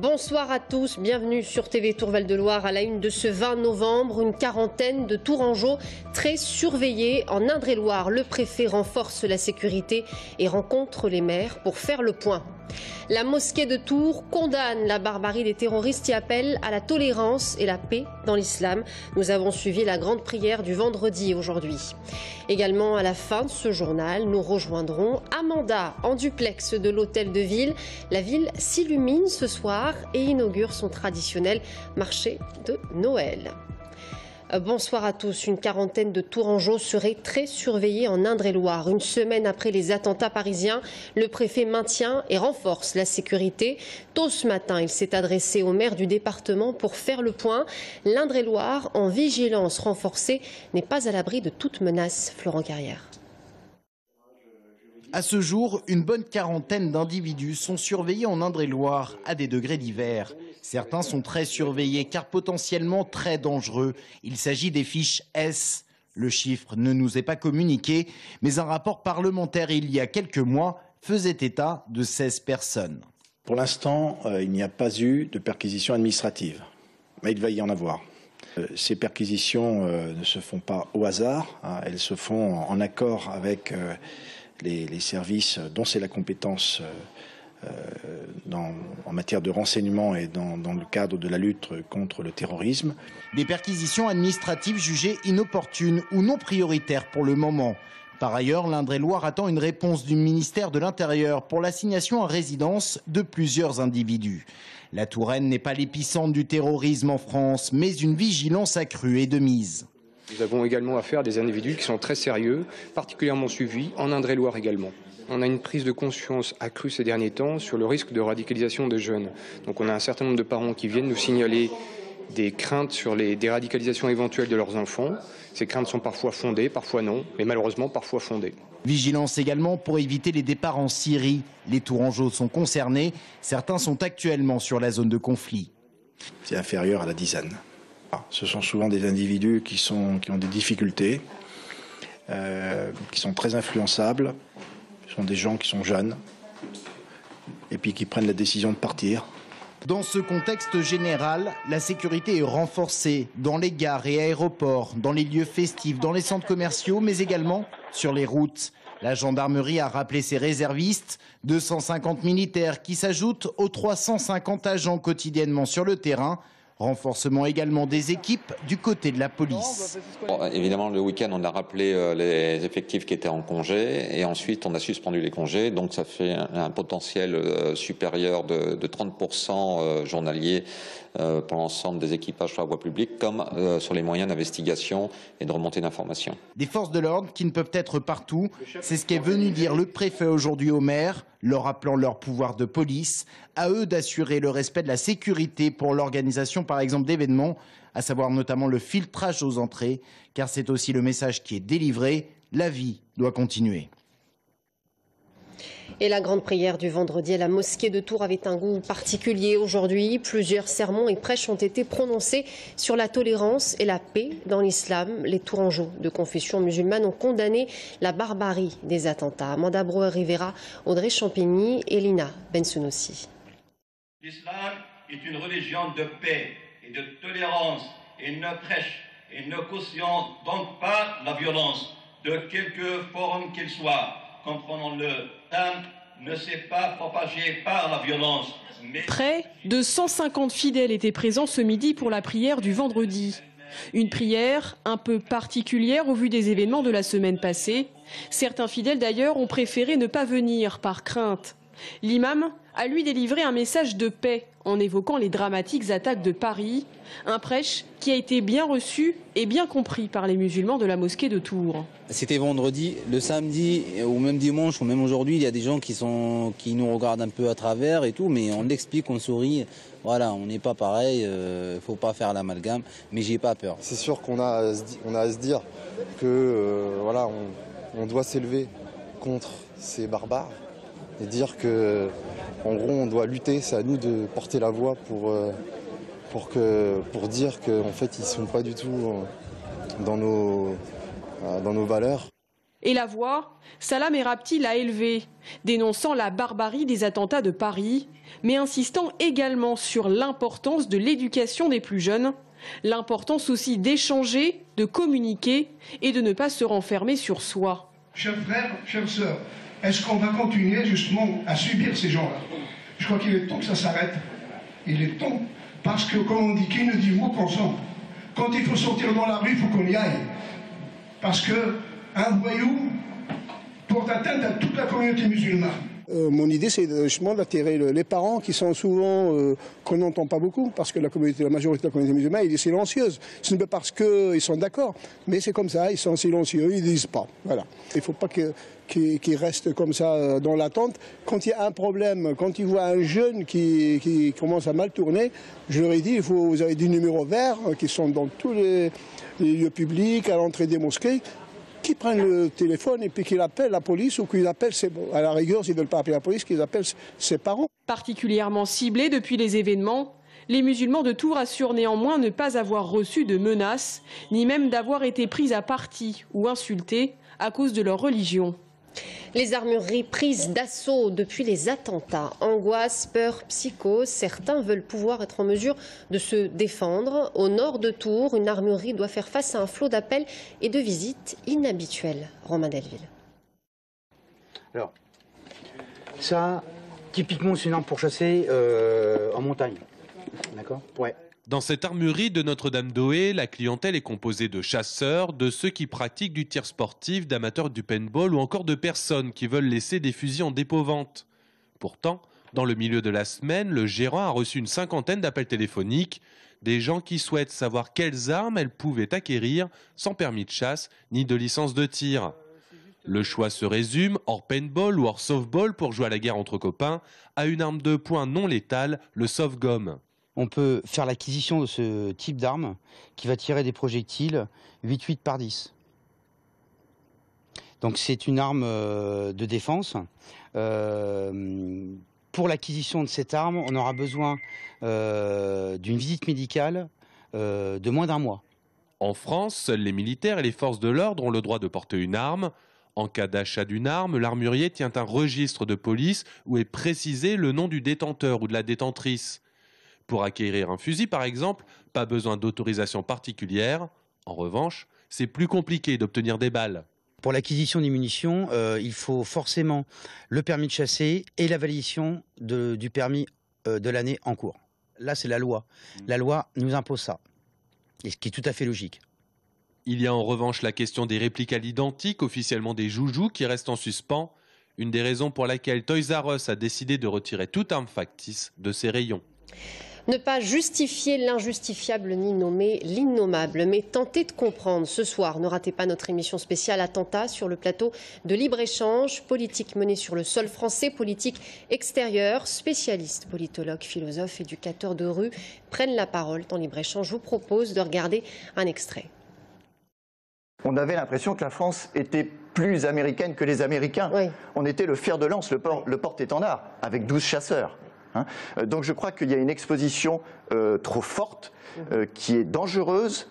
Bonsoir à tous, bienvenue sur TV Tour Val-de-Loire. À la une de ce 20 novembre, une quarantaine de Tourangeaux très surveillés en Indre-et-Loire. Le préfet renforce la sécurité et rencontre les maires pour faire le point. La mosquée de Tours condamne la barbarie des terroristes et appelle à la tolérance et la paix dans l'islam. Nous avons suivi la grande prière du vendredi aujourd'hui. Également à la fin de ce journal, nous rejoindrons Amanda en duplex de l'hôtel de ville. La ville s'illumine ce soir et inaugure son traditionnel marché de Noël. Bonsoir à tous. Une quarantaine de Tourangeaux seraient très surveillés en Indre-et-Loire. Une semaine après les attentats parisiens, le préfet maintient et renforce la sécurité. Tôt ce matin, il s'est adressé au maire du département pour faire le point. L'Indre-et-Loire, en vigilance renforcée, n'est pas à l'abri de toute menace. Florent Carrière. À ce jour, une bonne quarantaine d'individus sont surveillés en Indre-et-Loire à des degrés divers. Certains sont très surveillés car potentiellement très dangereux. Il s'agit des fiches S. Le chiffre ne nous est pas communiqué, mais un rapport parlementaire il y a quelques mois faisait état de 16 personnes. Pour l'instant, il n'y a pas eu de perquisition administrative, mais il va y en avoir. Ces perquisitions ne se font pas au hasard, elles se font en accord avec les services dont c'est la compétence en matière de renseignement et dans le cadre de la lutte contre le terrorisme. Des perquisitions administratives jugées inopportunes ou non prioritaires pour le moment. Par ailleurs, l'Indre-et-Loire attend une réponse du ministère de l'Intérieur pour l'assignation à résidence de plusieurs individus. La Touraine n'est pas l'épicentre du terrorisme en France, mais une vigilance accrue est de mise. Nous avons également affaire à des individus qui sont très sérieux, particulièrement suivis, en Indre-et-Loire également. On a une prise de conscience accrue ces derniers temps sur le risque de radicalisation des jeunes. Donc on a un certain nombre de parents qui viennent nous signaler des craintes sur les déradicalisations éventuelles de leurs enfants. Ces craintes sont parfois fondées, parfois non, mais malheureusement parfois fondées. Vigilance également pour éviter les départs en Syrie. Les Tourangeaux sont concernés, certains sont actuellement sur la zone de conflit. C'est inférieur à la dizaine. Ce sont souvent des individus qui ont des difficultés, qui sont très influençables. Ce sont des gens qui sont jeunes et puis qui prennent la décision de partir. Dans ce contexte général, la sécurité est renforcée dans les gares et aéroports, dans les lieux festifs, dans les centres commerciaux, mais également sur les routes. La gendarmerie a rappelé ses réservistes, 250 militaires qui s'ajoutent aux 350 agents quotidiennement sur le terrain. Renforcement également des équipes du côté de la police. Bon, évidemment, le week-end, on a rappelé les effectifs qui étaient en congé et ensuite on a suspendu les congés. Donc ça fait un potentiel supérieur de 30% journalier pour l'ensemble des équipages sur la voie publique comme sur les moyens d'investigation et de remontée d'informations. Des forces de l'ordre qui ne peuvent être partout, c'est ce qu'est venu dire le préfet aujourd'hui aux maires, leur rappelant leur pouvoir de police, à eux d'assurer le respect de la sécurité pour l'organisation par exemple d'événements, à savoir notamment le filtrage aux entrées, car c'est aussi le message qui est délivré, la vie doit continuer. Et la grande prière du vendredi à la mosquée de Tours avait un goût particulier aujourd'hui. Plusieurs sermons et prêches ont été prononcés sur la tolérance et la paix dans l'islam. Les Tourangeaux de confession musulmane ont condamné la barbarie des attentats. Amanda Brouwer-Rivera, Audrey Champigny et Lina Bensunossi. L'islam est une religion de paix et de tolérance et ne prêche et ne cautionne donc pas la violence, de quelque forme qu'elle soit. Comprenons-le, ne s'est pas propagé par la violence. Mais... Près de 150 fidèles étaient présents ce midi pour la prière du vendredi. Une prière un peu particulière au vu des événements de la semaine passée. Certains fidèles d'ailleurs ont préféré ne pas venir par crainte. L'imam a lui délivré un message de paix en évoquant les dramatiques attaques de Paris. Un prêche qui a été bien reçu et bien compris par les musulmans de la mosquée de Tours. C'était vendredi, le samedi ou même dimanche ou même aujourd'hui, il y a des gens qui nous regardent un peu à travers et tout, mais on l'explique, on sourit. Voilà, on n'est pas pareil, faut pas faire l'amalgame, mais j'ai pas peur. C'est sûr qu'on a à se dire que voilà, on doit s'élever contre ces barbares et dire que en gros on doit lutter, c'est à nous de porter la voix pour dire qu'en fait ils ne sont pas du tout dans nos valeurs. Et la voix, Salah Merabti l'a élevée, dénonçant la barbarie des attentats de Paris, mais insistant également sur l'importance de l'éducation des plus jeunes, l'importance aussi d'échanger, de communiquer et de ne pas se renfermer sur soi. Chers frères, chères sœurs, est-ce qu'on va continuer justement à subir ces gens-là? Je crois qu'il est temps que ça s'arrête. Il est temps, parce que comme on dit, qui ne dit mot consent. Quand il faut sortir dans la rue, il faut qu'on y aille. Parce qu'un voyou porte atteinte à toute la communauté musulmane. Mon idée, c'est justement d'attirer les parents qui sont souvent, qu'on n'entend pas beaucoup, parce que la majorité de la communauté musulmane est silencieuse. Ce n'est pas parce qu'ils sont d'accord, mais c'est comme ça, ils sont silencieux, ils ne disent pas. Voilà. Il ne faut pas qu'ils restent comme ça dans l'attente. Quand il y a un problème, quand ils voient un jeune qui commence à mal tourner, je leur ai dit, vous avez des numéros verts qui sont dans tous les lieux publics, à l'entrée des mosquées, qui prennent le téléphone et puis qu'ils appellent la police ou qu'ils appellent, à la rigueur, s'ils ne veulent pas appeler la police, qu'ils appellent ses parents. Particulièrement ciblés depuis les événements, les musulmans de Tours assurent néanmoins ne pas avoir reçu de menaces, ni même d'avoir été pris à partie ou insultés à cause de leur religion. Les armureries prises d'assaut depuis les attentats. Angoisse, peur, psychose. Certains veulent pouvoir être en mesure de se défendre. Au nord de Tours, une armurerie doit faire face à un flot d'appels et de visites inhabituelles. Romain Delville. Alors, ça, typiquement, c'est une arme pour chasser en montagne. D'accord ? Ouais. Dans cette armurerie de Notre-Dame-d'Oé, la clientèle est composée de chasseurs, de ceux qui pratiquent du tir sportif, d'amateurs du paintball ou encore de personnes qui veulent laisser des fusils en dépôt-vente. Pourtant, dans le milieu de la semaine, le gérant a reçu une cinquantaine d'appels téléphoniques, des gens qui souhaitent savoir quelles armes elles pouvaient acquérir sans permis de chasse ni de licence de tir. Le choix se résume, hors paintball ou hors softball pour jouer à la guerre entre copains, à une arme de poing non létale, le soft-gomme. On peut faire l'acquisition de ce type d'arme qui va tirer des projectiles 8,8 par 10. Donc c'est une arme de défense. Pour l'acquisition de cette arme, on aura besoin d'une visite médicale de moins d'un mois. En France, seuls les militaires et les forces de l'ordre ont le droit de porter une arme. En cas d'achat d'une arme, l'armurier tient un registre de police où est précisé le nom du détenteur ou de la détentrice. Pour acquérir un fusil, par exemple, pas besoin d'autorisation particulière. En revanche, c'est plus compliqué d'obtenir des balles. Pour l'acquisition des munitions, il faut forcément le permis de chasser et la validation du permis de l'année en cours. Là, c'est la loi. La loi nous impose ça, et ce qui est tout à fait logique. Il y a en revanche la question des répliques à l'identique, officiellement des joujoux, qui restent en suspens. Une des raisons pour laquelle Toys R Us a décidé de retirer toute arme factice de ses rayons. Ne pas justifier l'injustifiable ni nommer l'innommable, mais tenter de comprendre. Ce soir, ne ratez pas notre émission spéciale Attentat sur le plateau de Libre-Échange. Politique menée sur le sol français, politique extérieure. Spécialistes, politologues, philosophes, éducateurs de rue prennent la parole dans Libre-Échange. Je vous propose de regarder un extrait. On avait l'impression que la France était plus américaine que les Américains. Oui. On était le fer de lance, le porte-étendard, avec 12 chasseurs. Donc je crois qu'il y a une exposition trop forte, qui est dangereuse,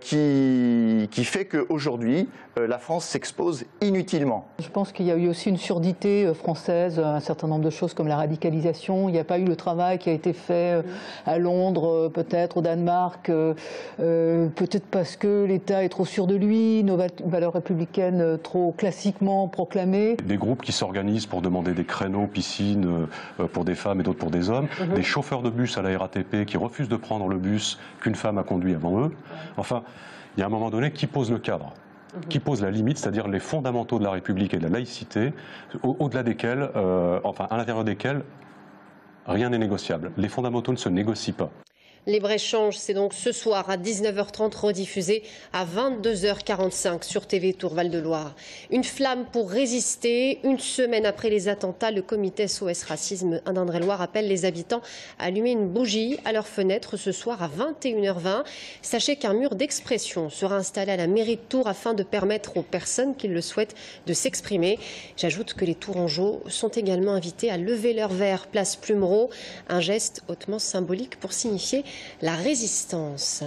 qui fait qu'aujourd'hui, la France s'expose inutilement. Je pense qu'il y a eu aussi une surdité française, un certain nombre de choses comme la radicalisation. Il n'y a pas eu le travail qui a été fait à Londres, peut-être au Danemark, peut-être parce que l'État est trop sûr de lui, nos valeurs républicaines trop classiquement proclamées. Des groupes qui s'organisent pour demander des créneaux, piscines pour des femmes et d'autres pour des hommes. Des chauffeurs de bus à la RATP qui refusent de prendre le bus qu'une femme a conduit avant eux. Enfin, il y a un moment donné qui pose le cadre, qui pose la limite, c'est-à-dire les fondamentaux de la République et de la laïcité, au-delà desquels, à l'intérieur desquels, rien n'est négociable. Les fondamentaux ne se négocient pas. Libre-Échange, c'est donc ce soir à 19h30, rediffusé à 22h45 sur TV Tours Val-de-Loire. Une flamme pour résister. Une semaine après les attentats, le comité SOS Racisme d'Indre-et-Loire appelle les habitants à allumer une bougie à leur fenêtre ce soir à 21h20. Sachez qu'un mur d'expression sera installé à la mairie de Tours afin de permettre aux personnes qui le souhaitent de s'exprimer. J'ajoute que les Tourangeaux sont également invités à lever leur verre place Plumereau, un geste hautement symbolique pour signifier la résistance.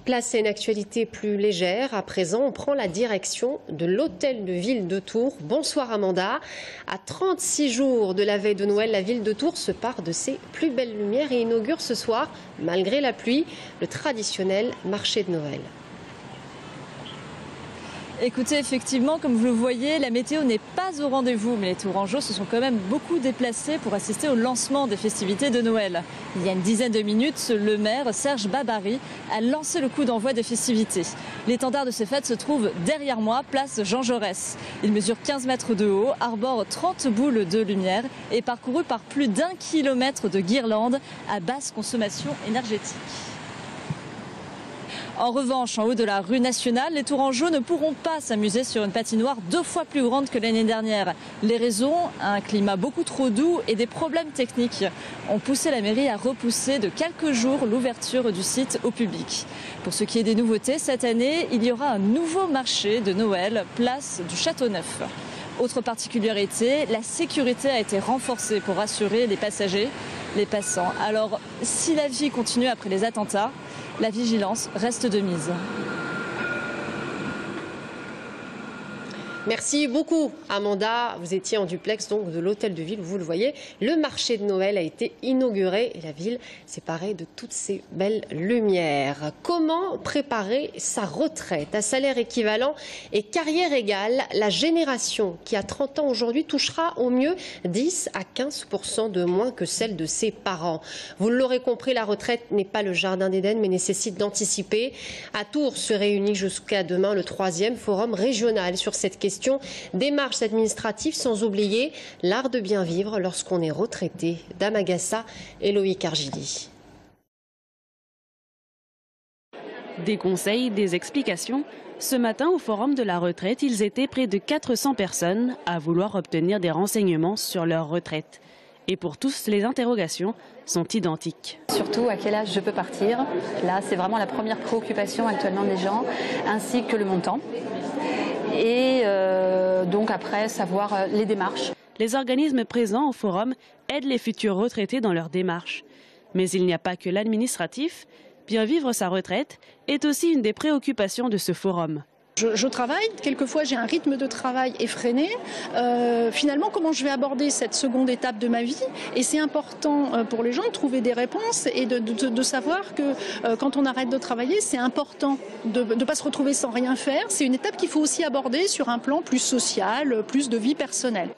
Place à une actualité plus légère. À présent, on prend la direction de l'hôtel de ville de Tours. Bonsoir Amanda. À 36 jours de la veille de Noël, la ville de Tours se pare de ses plus belles lumières et inaugure ce soir, malgré la pluie, le traditionnel marché de Noël. Écoutez, effectivement, comme vous le voyez, la météo n'est pas au rendez-vous, mais les Tourangeaux se sont quand même beaucoup déplacés pour assister au lancement des festivités de Noël. Il y a une dizaine de minutes, le maire Serge Babary a lancé le coup d'envoi des festivités. L'étendard de ces fêtes se trouve derrière moi, place Jean Jaurès. Il mesure 15 mètres de haut, arbore 30 boules de lumière et est parcouru par plus d'1 kilomètre de guirlandes à basse consommation énergétique. En revanche, en haut de la rue nationale, les Tourangeaux ne pourront pas s'amuser sur une patinoire 2 fois plus grande que l'année dernière. Les raisons, un climat beaucoup trop doux et des problèmes techniques ont poussé la mairie à repousser de quelques jours l'ouverture du site au public. Pour ce qui est des nouveautés, cette année, il y aura un nouveau marché de Noël, place du Château-Neuf. Autre particularité, la sécurité a été renforcée pour rassurer les passagers, les passants. Alors, si la vie continue après les attentats, la vigilance reste de mise. Merci beaucoup Amanda, vous étiez en duplex donc de l'hôtel de ville, vous le voyez. Le marché de Noël a été inauguré et la ville s'est parée de toutes ces belles lumières. Comment préparer sa retraite à salaire équivalent et carrière égale? La génération qui a 30 ans aujourd'hui touchera au mieux 10 à 15% de moins que celle de ses parents. Vous l'aurez compris, la retraite n'est pas le jardin d'Éden mais nécessite d'anticiper. À Tours se réunit jusqu'à demain le 3e forum régional sur cette question. Démarches administratives sans oublier l'art de bien vivre lorsqu'on est retraité. Damagassa et Loïc Argili. Des conseils, des explications. Ce matin, au forum de la retraite, ils étaient près de 400 personnes à vouloir obtenir des renseignements sur leur retraite. Et pour tous, les interrogations sont identiques. Surtout, à quel âge je peux partir? Là, c'est vraiment la première préoccupation actuellement des gens, ainsi que le montant. Et donc après, savoir les démarches. Les organismes présents au forum aident les futurs retraités dans leurs démarches. Mais il n'y a pas que l'administratif. Bien vivre sa retraite est aussi une des préoccupations de ce forum. Je travaille, quelquefois j'ai un rythme de travail effréné. Finalement, comment je vais aborder cette seconde étape de ma vie? Et c'est important pour les gens de trouver des réponses et de savoir que quand on arrête de travailler, c'est important de ne pas se retrouver sans rien faire. C'est une étape qu'il faut aussi aborder sur un plan plus social, plus de vie personnelle.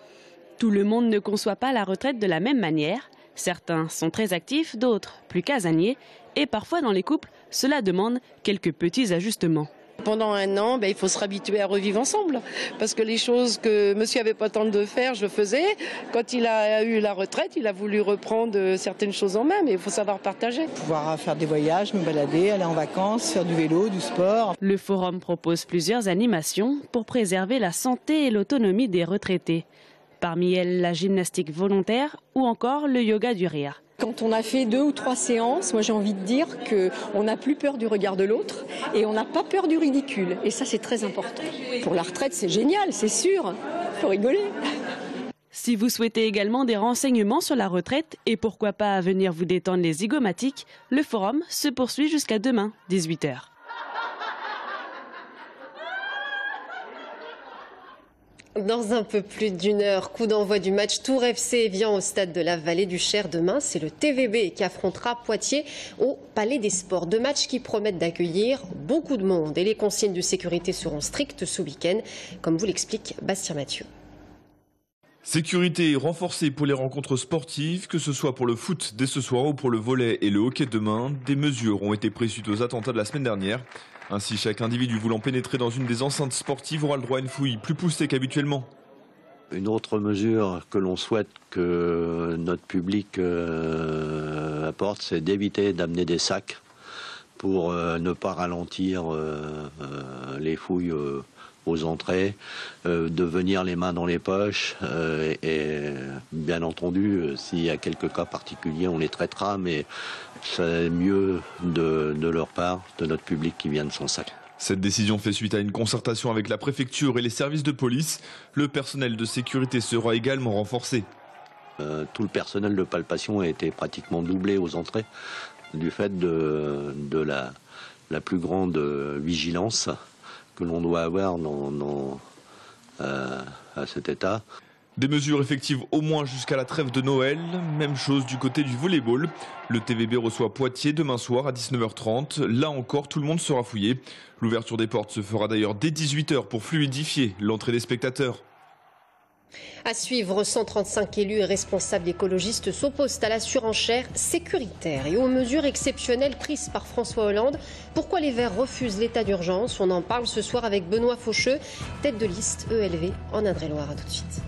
Tout le monde ne conçoit pas la retraite de la même manière. Certains sont très actifs, d'autres plus casaniers. Et parfois dans les couples, cela demande quelques petits ajustements. Pendant un an, il faut se réhabituer à revivre ensemble. Parce que les choses que monsieur n'avait pas le temps de faire, je faisais. Quand il a eu la retraite, il a voulu reprendre certaines choses en main, mais il faut savoir partager. Pouvoir faire des voyages, me balader, aller en vacances, faire du vélo, du sport. Le forum propose plusieurs animations pour préserver la santé et l'autonomie des retraités. Parmi elles, la gymnastique volontaire ou encore le yoga du rire. Quand on a fait 2 ou 3 séances, moi j'ai envie de dire qu'on n'a plus peur du regard de l'autre et on n'a pas peur du ridicule. Et ça c'est très important. Pour la retraite c'est génial, c'est sûr, il faut rigoler. Si vous souhaitez également des renseignements sur la retraite et pourquoi pas venir vous détendre les zygomatiques, le forum se poursuit jusqu'à demain, 18 h. Dans un peu plus d'une heure, coup d'envoi du match Tours FC vient au stade de la Vallée du Cher. Demain, c'est le TVB qui affrontera Poitiers au Palais des Sports. 2 matchs qui promettent d'accueillir beaucoup de monde. Et les consignes de sécurité seront strictes ce week-end, comme vous l'explique Bastien Mathieu. Sécurité renforcée pour les rencontres sportives, que ce soit pour le foot dès ce soir ou pour le volley et le hockey demain. Des mesures ont été prises suite aux attentats de la semaine dernière. Ainsi, chaque individu voulant pénétrer dans une des enceintes sportives aura le droit à une fouille plus poussée qu'habituellement. Une autre mesure que l'on souhaite que notre public apporte, c'est d'éviter d'amener des sacs pour ne pas ralentir les fouilles aux entrées, de venir les mains dans les poches et bien entendu, s'il y a quelques cas particuliers, on les traitera, mais c'est mieux de leur part, de notre public qui vient de son sac. Cette décision fait suite à une concertation avec la préfecture et les services de police. Le personnel de sécurité sera également renforcé. Tout le personnel de palpation a été pratiquement doublé aux entrées du fait de la plus grande vigilance que l'on doit avoir à cet état. Des mesures effectives au moins jusqu'à la trêve de Noël. Même chose du côté du volleyball. Le TVB reçoit Poitiers demain soir à 19h30. Là encore, tout le monde sera fouillé. L'ouverture des portes se fera d'ailleurs dès 18h pour fluidifier l'entrée des spectateurs. À suivre, 135 élus et responsables écologistes s'opposent à la surenchère sécuritaire et aux mesures exceptionnelles prises par François Hollande. Pourquoi les Verts refusent l'état d'urgence? On en parle ce soir avec Benoît Faucheux, tête de liste ELV en Indre-et-Loire. À tout de suite.